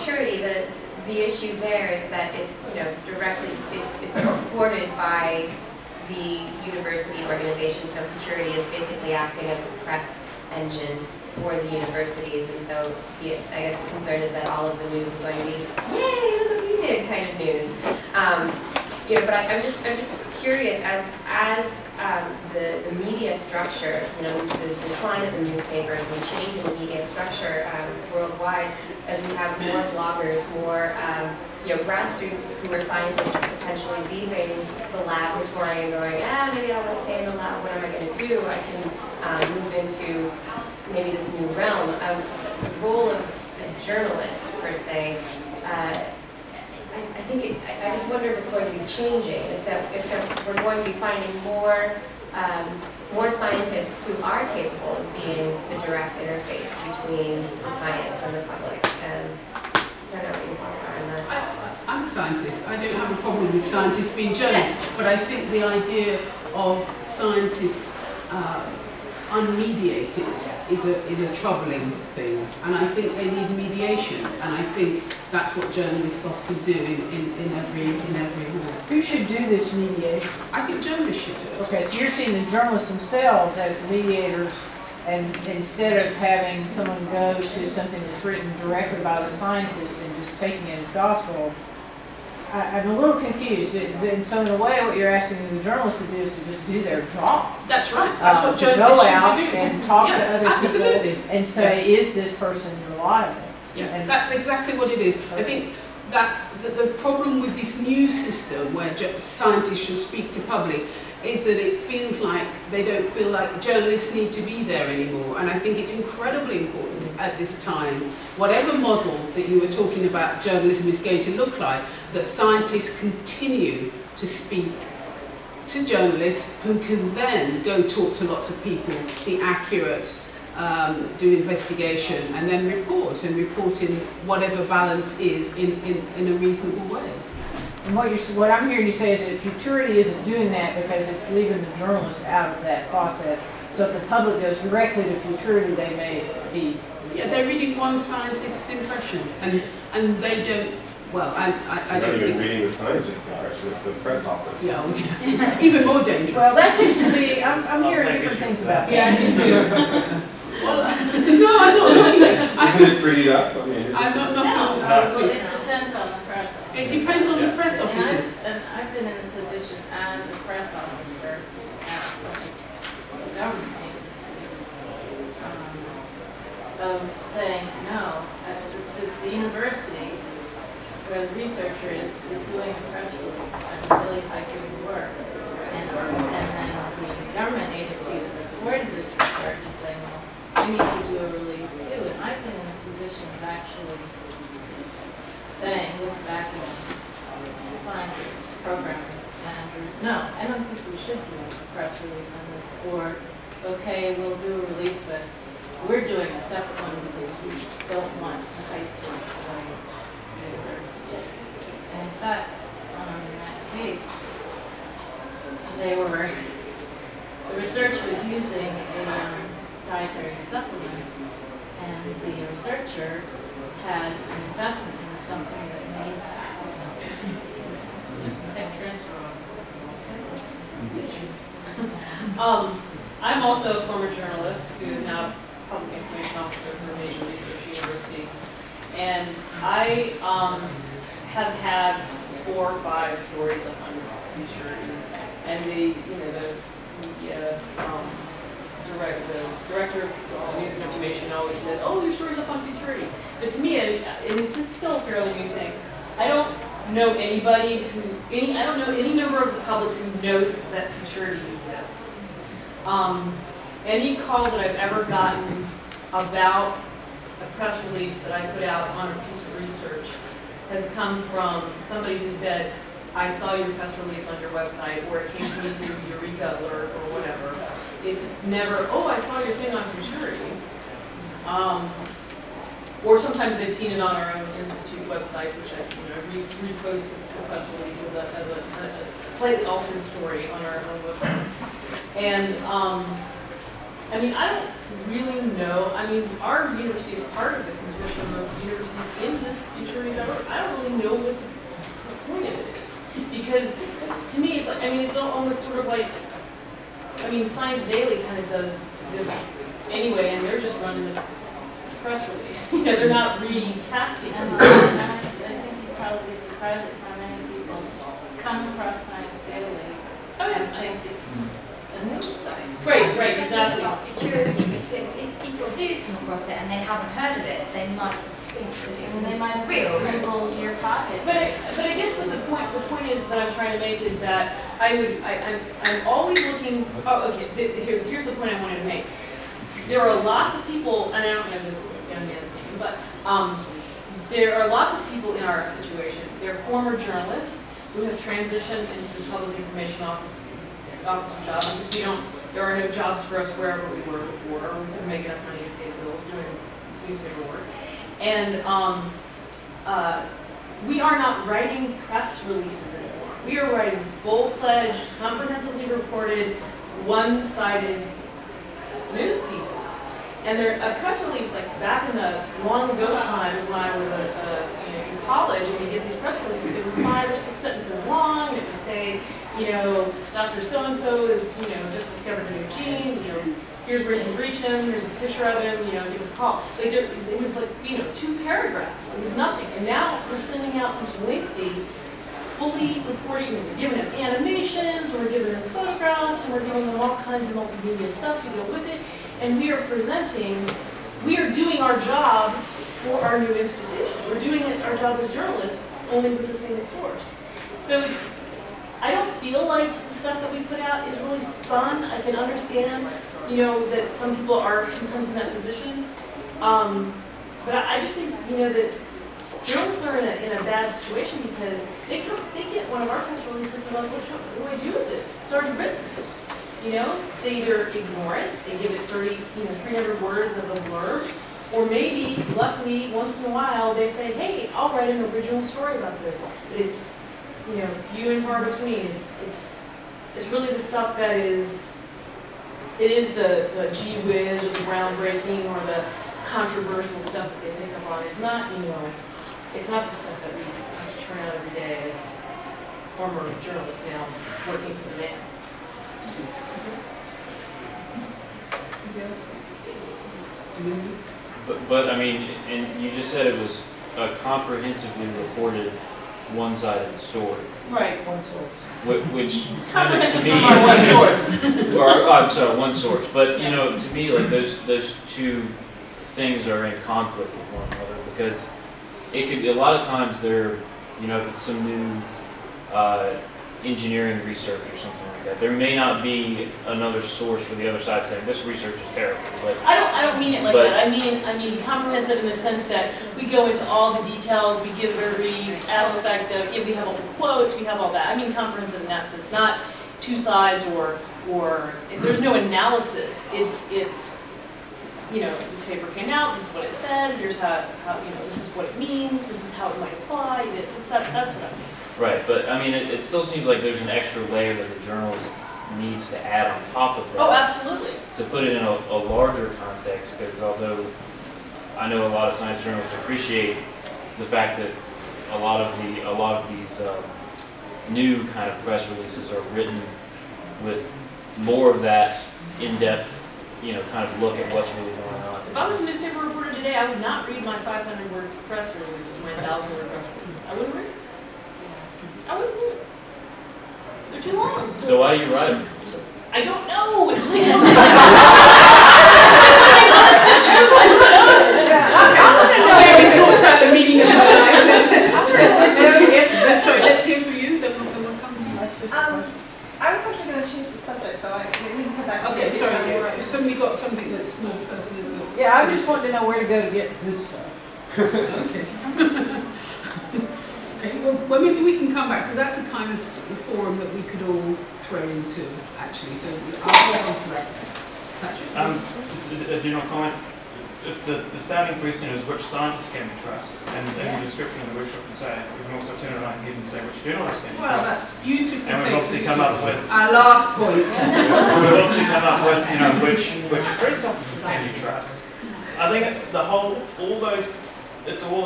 Futurity, the issue there is that it's, you know, directly, it's supported by the university organization, so Futurity is basically acting as the press engine for the universities, and so I guess the concern is that all of the news is going to be, yay, look what we did kind of news. You know, but I'm just curious, as the media structure, you know, the decline of the newspapers and change in the media structure worldwide, as we have more bloggers, more you know, grad students who are scientists potentially leaving the laboratory and going, maybe I want to stay in the lab. What am I going to do? I can move into maybe this new realm. The role of a journalist, per se. I just wonder if it's going to be changing. If we're going to be finding more scientists who are capable of being the direct interface between the science and the public. And I don't know what your thoughts are on that. I'm a scientist. I don't have a problem with scientists being journalists, but I think the idea of scientists unmediated is a troubling thing, and I think they need mediation, and I think that's what journalists often do in every hall. Who should do this mediation? I think journalists should do it. Okay, so you're seeing the journalists themselves as the mediators, and instead of having someone go to something that's written directly by the scientist and just taking it as gospel, I'm a little confused. And so in a way, what you're asking the journalists to do is to just do their job. That's right. That's what journalists go should out be doing. and talk to other absolutely. people and say, is this person reliable? Yeah, and that's exactly what it is. Okay. I think that the problem with this new system where scientists should speak to public is that it feels like they don't feel like journalists need to be there anymore. And I think it's incredibly important at this time, whatever model that you were talking about journalism is going to look like, that scientists continue to speak to journalists who can then go talk to lots of people, be accurate, do investigation, and then report in whatever balance is in a reasonable way. And what I'm hearing you say is that Futurity isn't doing that because it's leaving the journalist out of that process. So if the public goes directly to Futurity, they may be... Yeah, they're reading one scientist's impression, and they don't... Well, I don't think... reading the scientist's impression, it's the press office. Yeah, even more dangerous. Well, that seems to be... I'm hearing different things about that. Yeah, well, no, I'm not looking at... Isn't it prettied up? I mean, I'm not looking well, it depends on the press office. It depends on the press officers. And I've been in a position as a press officer at the government agency of saying, no, the university where the researcher is doing a press release and really hiking the work. And then the government agency that supported this research is saying, well, I need to do a release too. And I've been in a position of actually saying, look back at the scientists, program managers, no, I don't think we should do a press release on this, or, okay, we'll do a release, but we're doing a separate one because we don't want to hype this universities. And in fact, in that case, the research was using a dietary supplement, and the researcher had an investment in the company that made that supplement. Tech transfer. I'm also a former journalist who is now public information officer for a major research university, and I have had 4 or 5 stories up on Futurity, and the media the director of news and information always says, "Oh, your story's up on Futurity." But to me, and it's still a fairly new thing. I don't know anybody I don't know any member of the public who knows that Futurity exists. Any call that I've ever gotten about a press release that I put out on a piece of research has come from somebody who said, "I saw your press release on your website," or "It came to me through Eureka Alert," or whatever. It's never, "Oh, I saw your thing on Futurity." Or sometimes they've seen it on our own institute website, which I repost the press release as a slightly altered story on our own website. And I mean, I don't really know. I mean, our university is part of the discussion of universities in this futurity.org. I don't really know what the point of it is. Because to me, it's like, I mean, it's almost sort of like, I mean, Science Daily kind of does this anyway, and they're just running the press release. You know, they're not recasting it. I think you'd probably be surprised at how many people come across Science Daily and think it's a news site. Right, It's exactly. about futurity, because if people do come across it and they haven't heard of it, they might think that I mean, it they might was real. Google your topic. But I guess what the point is that I'm trying to make is that I'm always looking. Oh, okay. Here's the point I wanted to make. There are lots of people, and I don't know this young man's name, but there are lots of people in our situation. There are former journalists who have transitioned into the public information officer job because there are no jobs for us wherever we were before. We couldn't make enough money to pay bills doing newspaper work. And we are not writing press releases anymore. We are writing full-fledged, comprehensively reported, one-sided news pieces. And a press release, like back in the long ago times when I was in college, and you get these press releases, they were 5 or 6 sentences long, and it would say, you know, Dr. So-and-so is, you know, just discovered a new gene, you know, here's where you can reach him, here's a picture of him, you know, give us a call. Like, it was like, you know, 2 paragraphs, it was nothing. And now we're sending out these lengthy, fully reporting, we're giving them animations, we're giving them photographs, and we're giving them all kinds of multimedia stuff to go with it. And we are doing our job for our new institution. We're doing our job as journalists, only with a single source. So I don't feel like the stuff that we put out is really spun. I can understand, you know, that some people are sometimes in that position. But I just think, you know, that journalists are in a bad situation because they get one of our press releases and they're like, what do I do with this? It's already written. You know, they either ignore it, they give it 300 words of a blurb, or maybe, luckily, once in a while, they say, hey, I'll write an original story about this. But it's, you know, few and far between. It's really the stuff that is the gee whiz or the groundbreaking or the controversial stuff that they pick up on. It's not, you know, it's not the stuff that we turn out every day as former journalists now working for the man. But I mean, and you just said it was a comprehensively reported one-sided story. Right. One source. Which kind of to me, or I'm sorry, one source. But you know, to me, like those 2 things are in conflict with one another because it could a lot of times they're, you know, if it's some new engineering research or something like that, there may not be another source for the other side saying this research is terrible. But I don't mean it like that. I mean comprehensive in the sense that we go into all the details, we give every aspect of we have all the quotes, we have all that. I mean comprehensive in that sense, not 2 sides or there's no analysis. It's you know, this paper came out, this is what it said, here's how you know, this is what it means, this is how it might apply. That's what I mean. right, but I mean, it still seems like there's an extra layer that the journalist needs to add on top of that. Oh, absolutely. To put it in a larger context, because although I know a lot of science journalists appreciate the fact that a lot of these new kind of press releases are written with more of that in-depth, you know, kind of look at what's really going on. If I was a newspaper reporter today, I would not read my 500-word press releases, my 1,000-word press releases. I wouldn't read it. I wouldn't read it. They're too long. So why do you write them? I don't know. It's like Mary sorts out the meaning of her life. Sorry, let's hear from you, then we'll come to you. I was actually going to change the subject, so we can come back to Okay, it. sorry, if somebody got something that's more personal. Yeah, I just wanted to know where to go to get the good stuff. Okay. Okay, well, maybe we can come back, because that's a kind of forum that we could all throw into, actually, so I'll get on to that then. Patrick? Just a general comment. If the starting question is which scientists can we trust, and in the description of the workshop can say, we can also turn around and say which journalists can we Well, trust. that's beautifully And we've takes obviously us come to up with our last point. we've obviously come up with, you know, which press officers can you trust. I think it's all those it's all